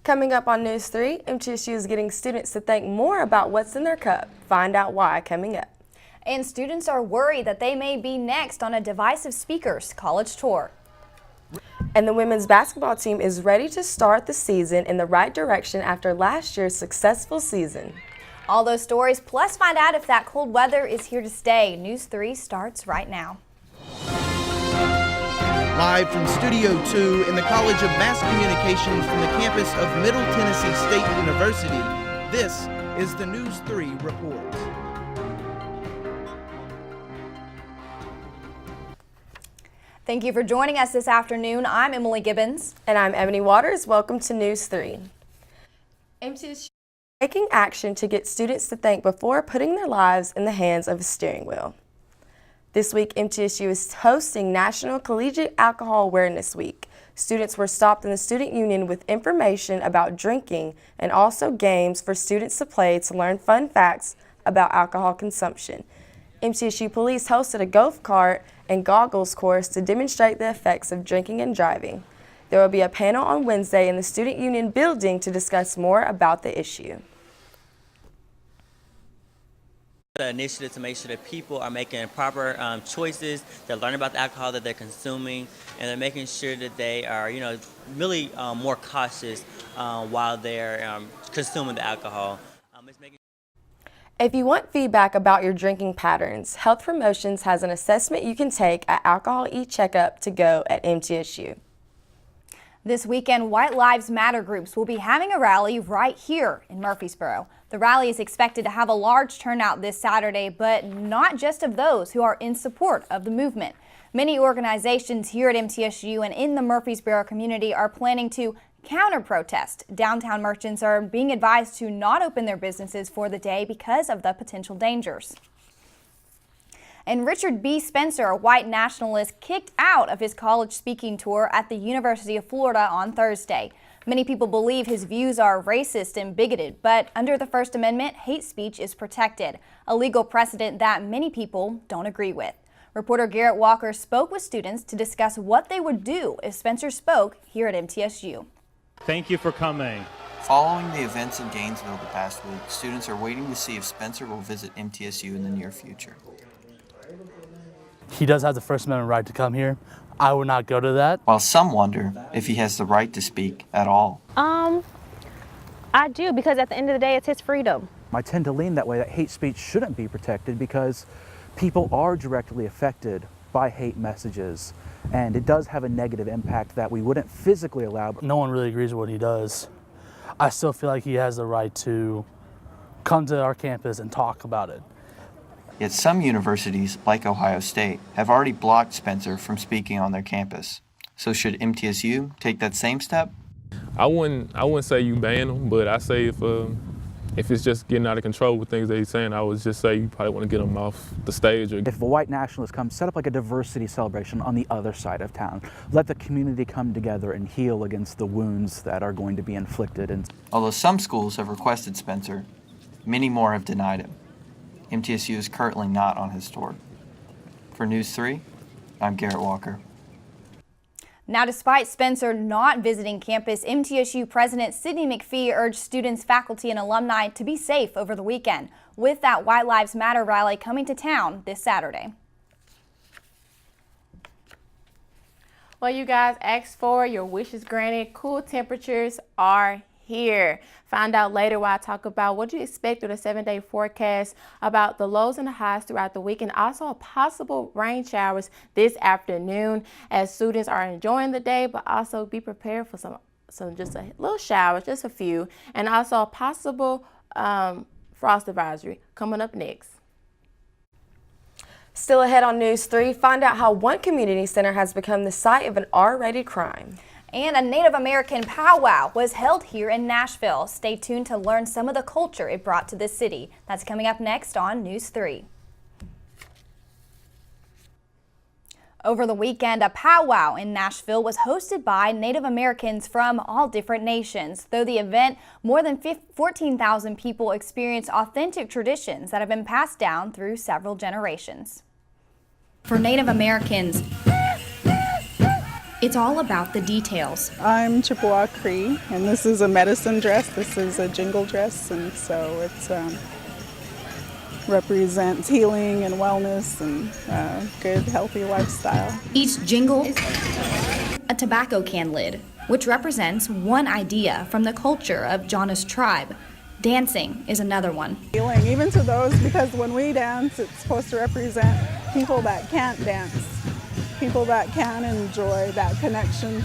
Coming up on News 3, MTSU is getting students to think more about what's in their cup. Find out why coming up. And students are worried that they may be next on a Divisive Speakers college tour. And the women's basketball team is ready to start the season in the right direction after last year's successful season. All those stories, plus find out if that cold weather is here to stay. News 3 starts right now. Live from Studio 2 in the College of Mass Communications from the campus of Middle Tennessee State University, this is the News 3 Report. Thank you for joining us this afternoon. I'm Emily Gibbons. And I'm Ebony Waters. Welcome to News 3. MTSU is taking action to get students to think before putting their lives in the hands of a steering wheel. This week, MTSU is hosting National Collegiate Alcohol Awareness Week. Students were stopped in the Student Union with information about drinking and also games for students to play to learn fun facts about alcohol consumption. MTSU police hosted a golf cart and goggles course to demonstrate the effects of drinking and driving. There will be a panel on Wednesday in the Student Union building to discuss more about the issue. The initiative to make sure that people are making proper choices, they're learning about the alcohol that they're consuming, and they're making sure that they are, really more cautious while they're consuming the alcohol. If you want feedback about your drinking patterns, Health Promotions has an assessment you can take at Alcohol eCheckup to go at MTSU. This weekend, White Lives Matter groups will be having a rally right here in Murfreesboro. The rally is expected to have a large turnout this Saturday, but not just of those who are in support of the movement. Many organizations here at MTSU and in the Murfreesboro community are planning to counter-protest. Downtown merchants are being advised to not open their businesses for the day because of the potential dangers. And Richard B. Spencer, a white nationalist, kicked out of his college speaking tour at the University of Florida on Thursday. Many people believe his views are racist and bigoted, but under the First Amendment, hate speech is protected, a legal precedent that many people don't agree with. Reporter Garrett Walker spoke with students to discuss what they would do if Spencer spoke here at MTSU. Thank you for coming. Following the events in Gainesville the past week, students are waiting to see if Spencer will visit MTSU in the near future. He does have the First Amendment right to come here. I would not go to that. While some wonder if he has the right to speak at all. I do, because at the end of the day, it's his freedom. I tend to lean that way, that hate speech shouldn't be protected because people are directly affected by hate messages, and it does have a negative impact that we wouldn't physically allow. No one really agrees with what he does. I still feel like he has the right to come to our campus and talk about it. Yet some universities, like Ohio State, have already blocked Spencer from speaking on their campus. So should MTSU take that same step? I wouldn't say you ban him, but I say if it's just getting out of control with things that he's saying, I would just say you probably want to get him off the stage. If a white nationalist comes, set up like a diversity celebration on the other side of town. Let the community come together and heal against the wounds that are going to be inflicted. Although some schools have requested Spencer, many more have denied him. MTSU is currently not on his tour. For News 3, I'm Garrett Walker. Now, despite Spencer not visiting campus, MTSU President Sidney McPhee urged students, faculty, and alumni to be safe over the weekend, with that White Lives Matter rally coming to town this Saturday. Well, you guys asked for, your wishes granted. Cool temperatures are here. Find out later while I talk about what you expect through the 7-day forecast, about the lows and the highs throughout the week, and also possible rain showers this afternoon as students are enjoying the day, but also be prepared for some just a little showers, just a few, and also a possible frost advisory coming up next. Still ahead on News 3, find out how one community center has become the site of an R-rated crime. And a Native American powwow was held here in Nashville. Stay tuned to learn some of the culture it brought to this city. That's coming up next on News 3. Over the weekend, a powwow in Nashville was hosted by Native Americans from all different nations. Though the event, more than 14,000 people experienced authentic traditions that have been passed down through several generations. For Native Americans, It's all about the details. I'm Chippewa Cree, and this is a medicine dress. This is a jingle dress, and so it's represents healing and wellness and good, healthy lifestyle. Each jingle is a tobacco can lid, which represents one idea from the culture of Jana's tribe. Dancing is another one. Healing, even to those, because when we dance, it's supposed to represent people that can't dance, people that can enjoy that connection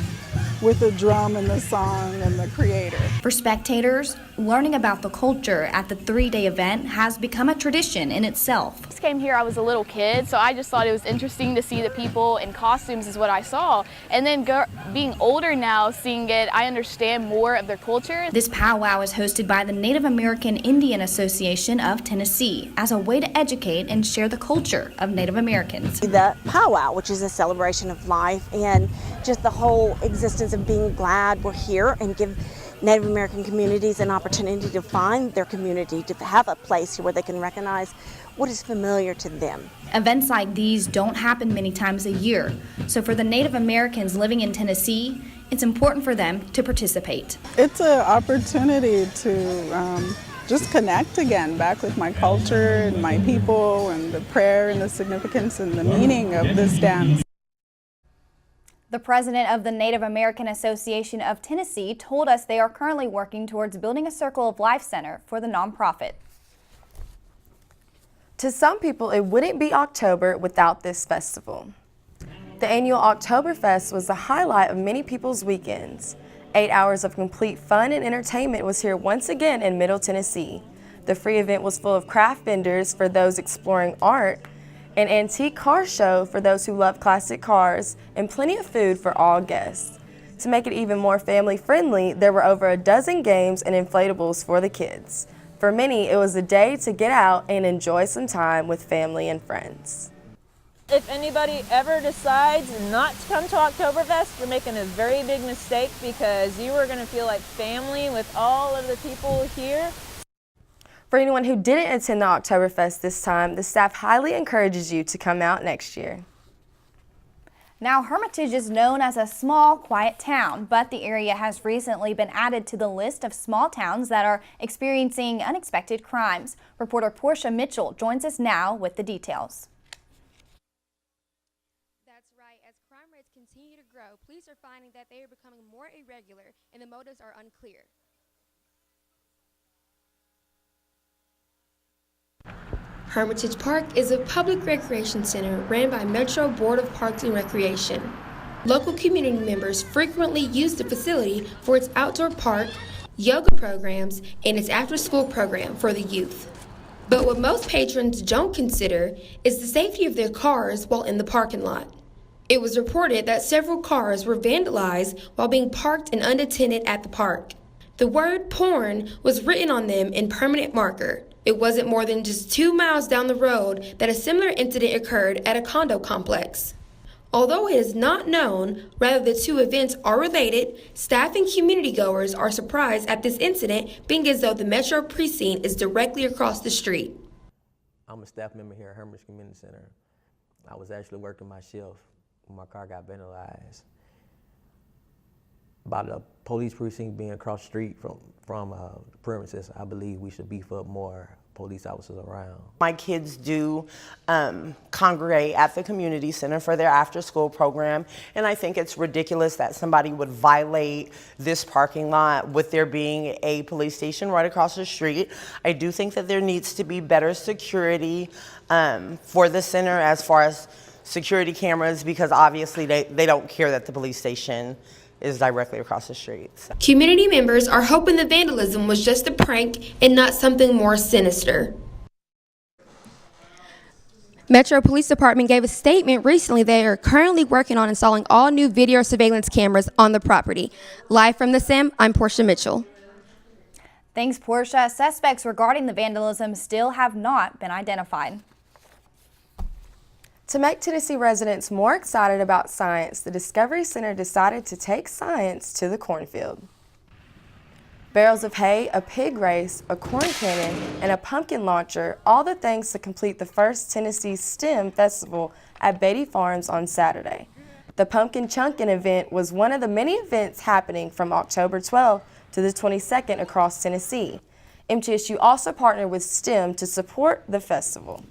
with the drum and the song and the creator. For spectators, learning about the culture at the 3-day event has become a tradition in itself. I came here, I was a little kid, so I just thought it was interesting to see the people in costumes is what I saw. And then being older now, seeing it, I understand more of their culture. This powwow is hosted by the Native American Indian Association of Tennessee as a way to educate and share the culture of Native Americans. The powwow, which is a celebration of life and just the whole existence of being glad we're here, and give Native American communities an opportunity to find their community, to have a place where they can recognize what is familiar to them. Events like these don't happen many times a year, so for the Native Americans living in Tennessee, it's important for them to participate. It's an opportunity to just connect again back with my culture and my people and the prayer and the significance and the meaning of this dance. The president of the Native American Association of Tennessee told us they are currently working towards building a Circle of Life center for the nonprofit. To some people, it wouldn't be October without this festival. The annual Oktoberfest was the highlight of many people's weekends. 8 hours of complete fun and entertainment was here once again in Middle Tennessee. The free event was full of craft vendors for those exploring art, an antique car show for those who love classic cars, and plenty of food for all guests. To make it even more family-friendly, there were over a dozen games and inflatables for the kids. For many, it was a day to get out and enjoy some time with family and friends. If anybody ever decides not to come to Oktoberfest, you're making a very big mistake, because you are going to feel like family with all of the people here. For anyone who didn't attend the Oktoberfest this time, the staff highly encourages you to come out next year. Now, Hermitage is known as a small, quiet town, but the area has recently been added to the list of small towns that are experiencing unexpected crimes. Reporter Portia Mitchell joins us now with the details. That's right. As crime rates continue to grow, police are finding that they are becoming more irregular and the motives are unclear. Hermitage Park is a public recreation center ran by Metro Board of Parks and Recreation. Local community members frequently use the facility for its outdoor park, yoga programs, and its after-school program for the youth. But what most patrons don't consider is the safety of their cars while in the parking lot. It was reported that several cars were vandalized while being parked and unattended at the park. The word porn was written on them in permanent marker. It wasn't more than just 2 miles down the road that a similar incident occurred at a condo complex. Although it is not known whether the two events are related, staff and community goers are surprised at this incident, being as though the Metro precinct is directly across the street. I'm a staff member here at Hermitage Community Center. I was actually working my shift when my car got vandalized. By the police precinct being across the street from the premises, I believe we should beef up more police officers around. My kids do congregate at the community center for their after-school program, and I think it's ridiculous that somebody would violate this parking lot with there being a police station right across the street. I do think that there needs to be better security for the center as far as security cameras, because obviously they don't care that the police station is directly across the street. So. Community members are hoping the vandalism was just a prank and not something more sinister. Metro Police Department gave a statement recently. They are currently working on installing all new video surveillance cameras on the property. Live from the SIM, I'm Portia Mitchell. Thanks, Portia. Suspects regarding the vandalism still have not been identified. To make Tennessee residents more excited about science, the Discovery Center decided to take science to the cornfield. Barrels of hay, a pig race, a corn cannon, and a pumpkin launcher, all the things to complete the first Tennessee STEM Festival at Beatty Farms on Saturday. The Pumpkin Chunkin' event was one of the many events happening from October 12th to the 22nd across Tennessee. MTSU also partnered with STEM to support the festival.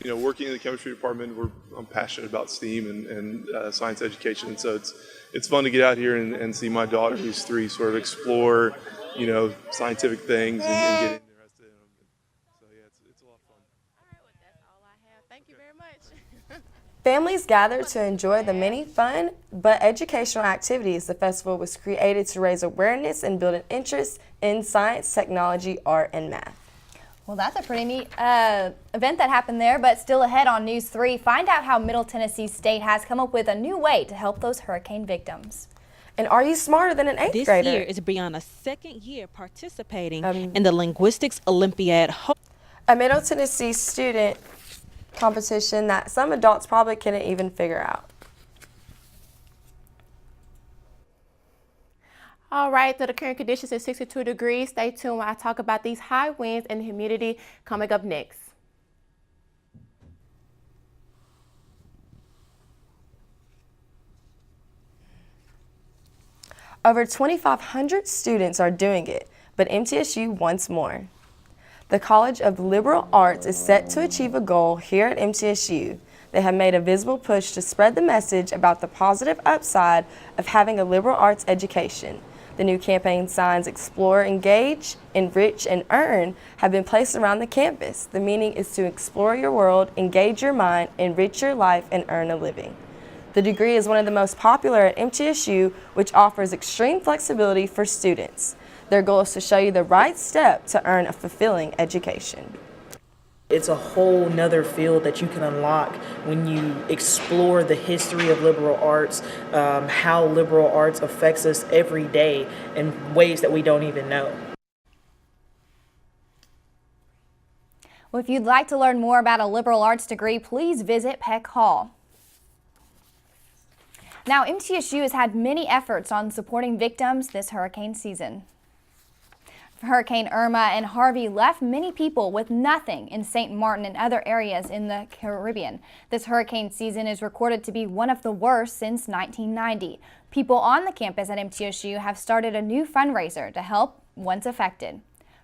You know, working in the chemistry department, I'm passionate about STEAM and science education, so it's fun to get out here and see my daughter, who's 3, sort of explore, you know, scientific things and get interested in them. So yeah, it's a lot of fun. All right, well, that's all I have. Thank you very much. Families gathered to enjoy the many fun but educational activities. The festival was created to raise awareness and build an interest in science, technology, art, and math. Well, that's a pretty neat event that happened there, but still ahead on News 3, find out how Middle Tennessee State has come up with a new way to help those hurricane victims. And are you smarter than an 8th grader? This year is Brianna's 2nd year participating in the Linguistics Olympiad. A Middle Tennessee student competition that some adults probably couldn't even figure out. All right, so the current conditions is 62 degrees. Stay tuned when I talk about these high winds and humidity coming up next. Over 2,500 students are doing it, but MTSU wants more. The College of Liberal Arts is set to achieve a goal here at MTSU. They have made a visible push to spread the message about the positive upside of having a liberal arts education. The new campaign signs Explore, Engage, Enrich, and Earn have been placed around the campus. The meaning is to explore your world, engage your mind, enrich your life, and earn a living. The degree is one of the most popular at MTSU, which offers extreme flexibility for students. Their goal is to show you the right step to earn a fulfilling education. It's a whole nother field that you can unlock when you explore the history of liberal arts, how liberal arts affects us every day in ways that we don't even know. Well, if you'd like to learn more about a liberal arts degree, please visit Peck Hall. Now, MTSU has had many efforts on supporting victims this hurricane season. Hurricane Irma and Harvey left many people with nothing in St. Martin and other areas in the Caribbean. This hurricane season is recorded to be one of the worst since 1990. People on the campus at MTSU have started a new fundraiser to help once affected.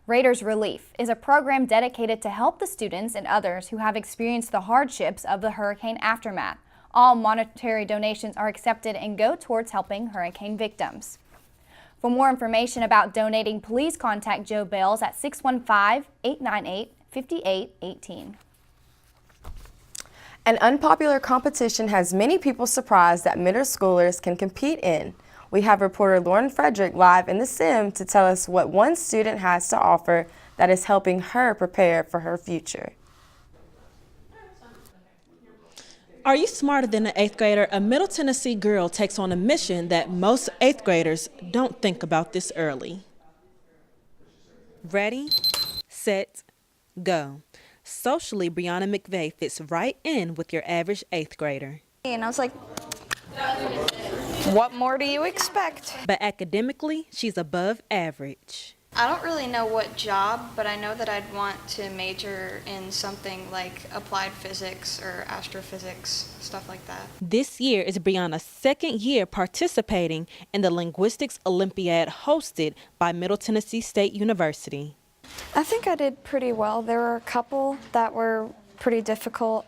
Raiders Relief is a program dedicated to help the students and others who have experienced the hardships of the hurricane aftermath. All monetary donations are accepted and go towards helping hurricane victims. For more information about donating, please contact Joe Bales at 615-898-5818. An unpopular competition has many people surprised that middle schoolers can compete in. We have reporter Lauren Frederick live in the sim to tell us what one student has to offer that is helping her prepare for her future. Are you smarter than an 8th grader? A Middle Tennessee girl takes on a mission that most 8th graders don't think about this early. Ready, set, go. Socially, Brianna McVeigh fits right in with your average 8th grader. And I was like, what more do you expect? But academically, she's above average. I don't really know what job, but I know that I'd want to major in something like applied physics or astrophysics, stuff like that. This year is Brianna's 2nd year participating in the Linguistics Olympiad hosted by Middle Tennessee State University. I think I did pretty well. There were a couple that were pretty difficult,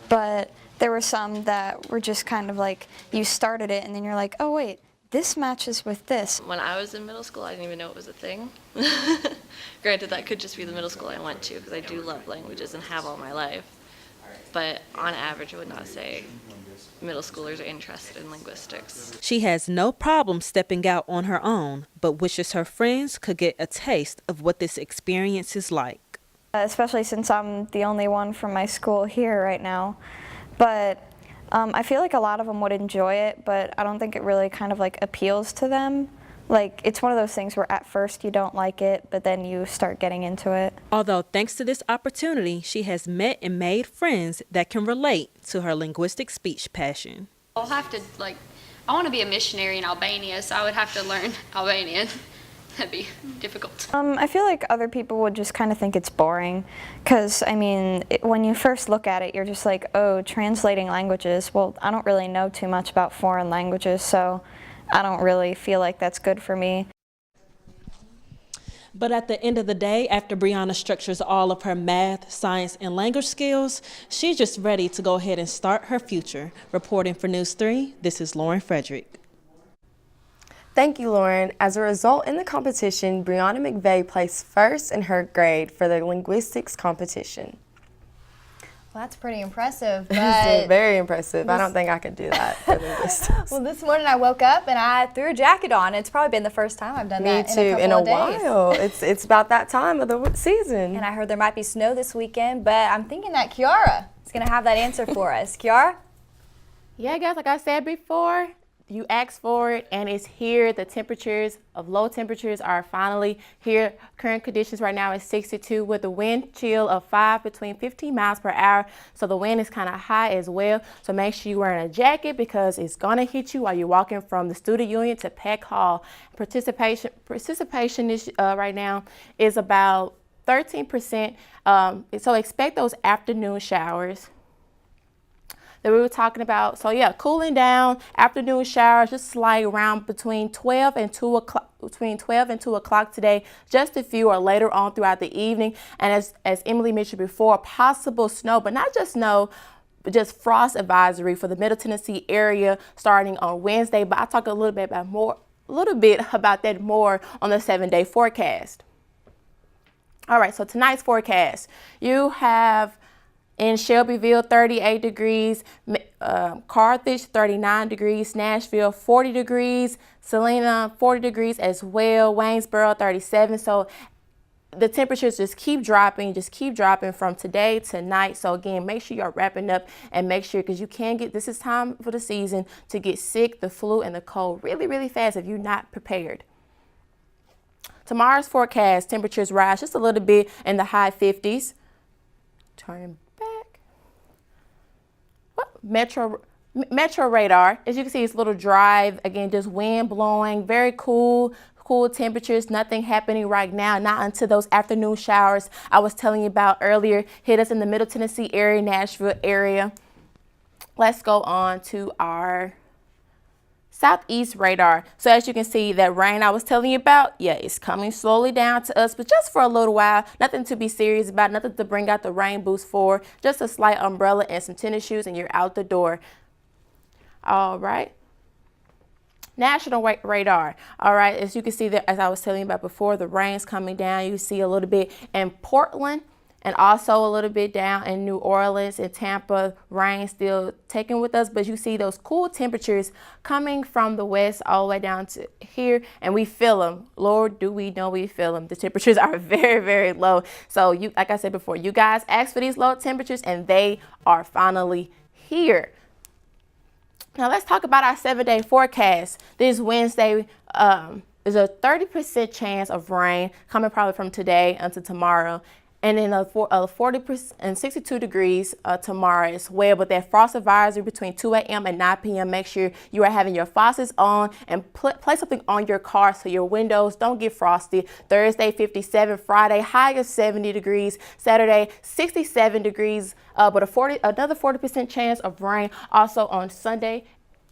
but there were some that were just kind of like you started it and then you're like, oh wait, this matches with this. When I was in middle school, I didn't even know it was a thing. Granted, that could just be the middle school I went to because I do love languages and have all my life. But on average, I would not say middle schoolers are interested in linguistics. She has no problem stepping out on her own, but wishes her friends could get a taste of what this experience is like. Especially since I'm the only one from my school here right now. But I feel like a lot of them would enjoy it, but I don't think it really kind of like appeals to them. Like, it's one of those things where at first you don't like it, but then you start getting into it. Although thanks to this opportunity, she has met and made friends that can relate to her linguistic speech passion. I'll have to, I want to be a missionary in Albania, so I would have to learn Albanian. That'd be difficult. I feel like other people would just kind of think it's boring because, I mean, when you first look at it, you're just like, oh, translating languages. Well, I don't really know too much about foreign languages, so I don't really feel like that's good for me. But at the end of the day, after Brianna structures all of her math, science, and language skills, she's just ready to go ahead and start her future. Reporting for News 3, this is Lauren Frederick. Thank you, Lauren. As a result in the competition, Brianna McVeigh placed first in her grade for the linguistics competition. Well, that's pretty impressive. But very impressive. I don't think I could do that for linguistics. Well, this morning I woke up and I threw a jacket on. It's probably been the first time I've done that Me too, in a couple in a of days. while. It's about that time of the season. And I heard there might be snow this weekend, but I'm thinking that Kiara is going to have that answer for us. Kiara? Yeah, guys, like I said before, you asked for it and it's here. The temperatures of low temperatures are finally here. Current conditions right now is 62 with a wind chill of 5 between 15 miles per hour. So the wind is kind of high as well. So make sure you're wearing a jacket because it's going to hit you while you're walking from the student union to Peck Hall. Participation is, right now is about 13%. So expect those afternoon showers that we were talking about. So yeah, cooling down, afternoon showers, just like around between 12 and 2 o'clock today, just a few or later on throughout the evening. And as Emily mentioned before, possible snow, but not just snow, but just frost advisory for the Middle Tennessee area starting on Wednesday. But I'll talk a little bit about that more on the 7-day forecast. All right, so tonight's forecast, you have in Shelbyville, 38 degrees, Carthage, 39 degrees, Nashville, 40 degrees, Salina, 40 degrees as well, Waynesboro, 37. So the temperatures just keep dropping from today to night. So again, make sure you're wrapping up and make sure, because you can get, this is time for the season to get sick, the flu and the cold really, really fast if you're not prepared. Tomorrow's forecast, temperatures rise just a little bit in the high 50s. Turning back. Metro radar, as you can see, it's a little dry. Again, just wind blowing, very cool temperatures, nothing happening right now, not until those afternoon showers I was telling you about earlier hit us in the Middle Tennessee area, Nashville area. Let's go on to our southeast radar. So as you can see, that rain I was telling you about, yeah, it's coming slowly down to us, but just for a little while. Nothing to be serious about, nothing to bring out the rain boost for, just a slight umbrella and some tennis shoes and you're out the door. All right. National radar. All right, as you can see that, as I was telling you about before, the rain's coming down. You see a little bit in Portland and also a little bit down in New Orleans and Tampa. Rain still taking with us, but you see those cool temperatures coming from the west all the way down to here, and we feel them. Lord, do we know we feel them. The temperatures are very, very low. So you, like I said before, you guys asked for these low temperatures and they are finally here. Now let's talk about our 7-day forecast. This Wednesday, there's a 30% chance of rain coming probably from today until tomorrow. And then a 40% and 62 degrees tomorrow as well. But that frost advisory between 2 a.m. and 9 p.m. Make sure you are having your faucets on and place something on your car so your windows don't get frosty. Thursday, 57. Friday, high of 70 degrees. Saturday, 67 degrees. But another 40% chance of rain. Also on Sunday,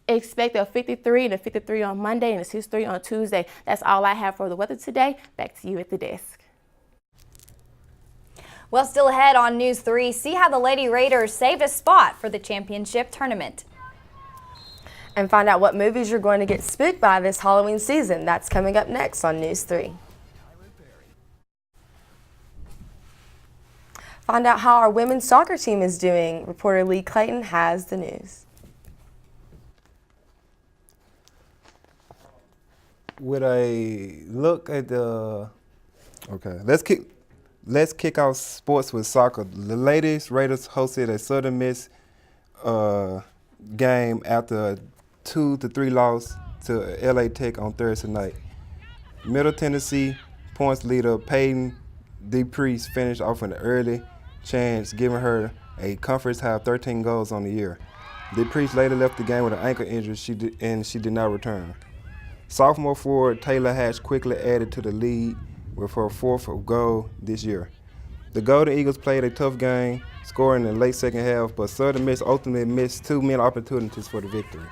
expect a 53 and a 53 on Monday and a 63 on Tuesday. That's all I have for the weather today. Back to you at the desk. Well, still ahead on News 3, see how the Lady Raiders saved a spot for the championship tournament. And find out what movies you're going to get spooked by this Halloween season. That's coming up next on News 3. Find out how our women's soccer team is doing. Reporter Lee Clayton has the news. With a look at the, okay, let's kick off sports with soccer. The ladies Raiders hosted a Southern Miss game after a 2-3 loss to LA Tech on Thursday night. Middle Tennessee points leader Peyton DePriest finished off an early chance, giving her a conference high of 13 goals on the year. DePriest later left the game with an ankle injury and she did not return. Sophomore forward Taylor Hatch quickly added to the lead with her 4th goal this year. The Golden Eagles played a tough game, scoring in the late second half, but Southern Miss ultimately missed 2 many opportunities for the victory.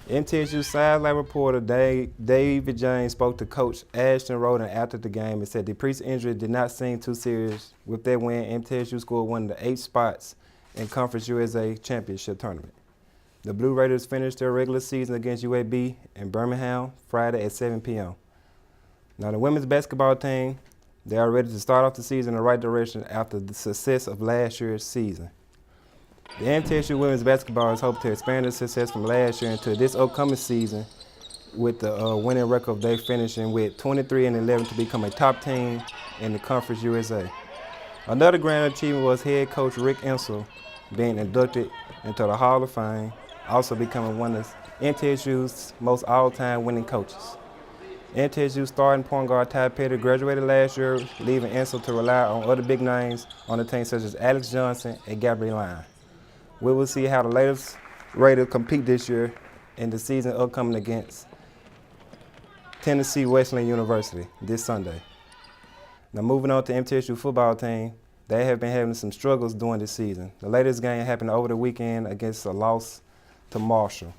MTSU sideline reporter David James spoke to Coach Ashton Roden after the game and said the Priest injury did not seem too serious. With that win, MTSU scored one of the 8 spots in Conference USA Championship Tournament. The Blue Raiders finished their regular season against UAB in Birmingham Friday at 7 p.m. Now the women's basketball team, they are ready to start off the season in the right direction after the success of last year's season. The MTSU women's basketball is hoping to expand the success from last year into this upcoming season with the winning record they finishing with 23-11 to become a top team in the Conference USA. Another grand achievement was head coach Rick Ensel being inducted into the Hall of Fame, also becoming one of MTSU's most all-time winning coaches. MTSU starting point guard Ty Petty graduated last year, leaving Ensel to rely on other big names on the team such as Alex Johnson and Gabrielle Line. We will see how the latest Raiders compete this year in the season upcoming against Tennessee Wesleyan University this Sunday. Now moving on to MTSU football team, they have been having some struggles during this season. The latest game happened over the weekend against a loss to Marshall.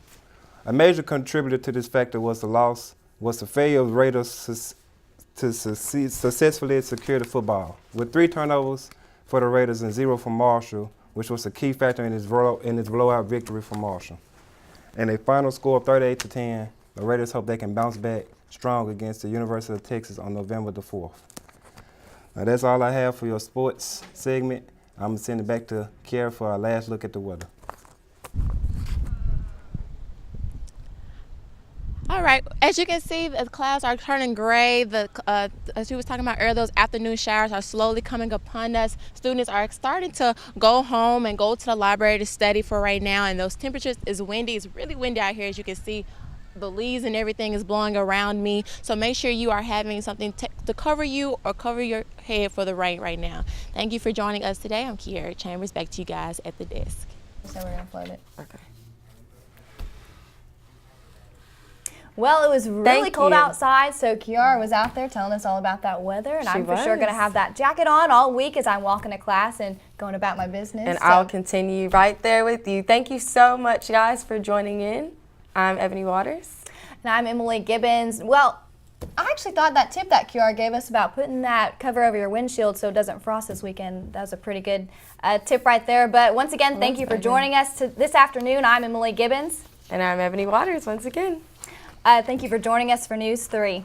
A major contributor to this factor was the failure of Raiders to successfully secure the football, with 3 turnovers for the Raiders and 0 for Marshall, which was a key factor in his blowout victory for Marshall. And a final score of 38-10, the Raiders hope they can bounce back strong against the University of Texas on November the 4th. Now that's all I have for your sports segment. I'm going to send it back to Kiara for our last look at the weather. All right, as you can see, the clouds are turning gray. As we was talking about earlier, those afternoon showers are slowly coming upon us. Students are starting to go home and go to the library to study for right now. And those temperatures is windy. It's really windy out here. As you can see, the leaves and everything is blowing around me. So make sure you are having something to cover you or cover your head for the rain right now. Thank you for joining us today. I'm Kiara Chambers. Back to you guys at the desk. So we're gonna float it. Okay. Well, it was really cold outside, so Kiara was out there telling us all about that weather, and I'm for sure going to have that jacket on all week as I'm walking to class and going about my business. And I'll continue right there with you. Thank you so much, guys, for joining in. I'm Ebony Waters. And I'm Emily Gibbons. Well, I actually thought that tip that Kiara gave us about putting that cover over your windshield so it doesn't frost this weekend, that was a pretty good tip right there. But once again, thank you for joining us this afternoon. I'm Emily Gibbons. And I'm Ebony Waters once again. Thank you for joining us for News 3.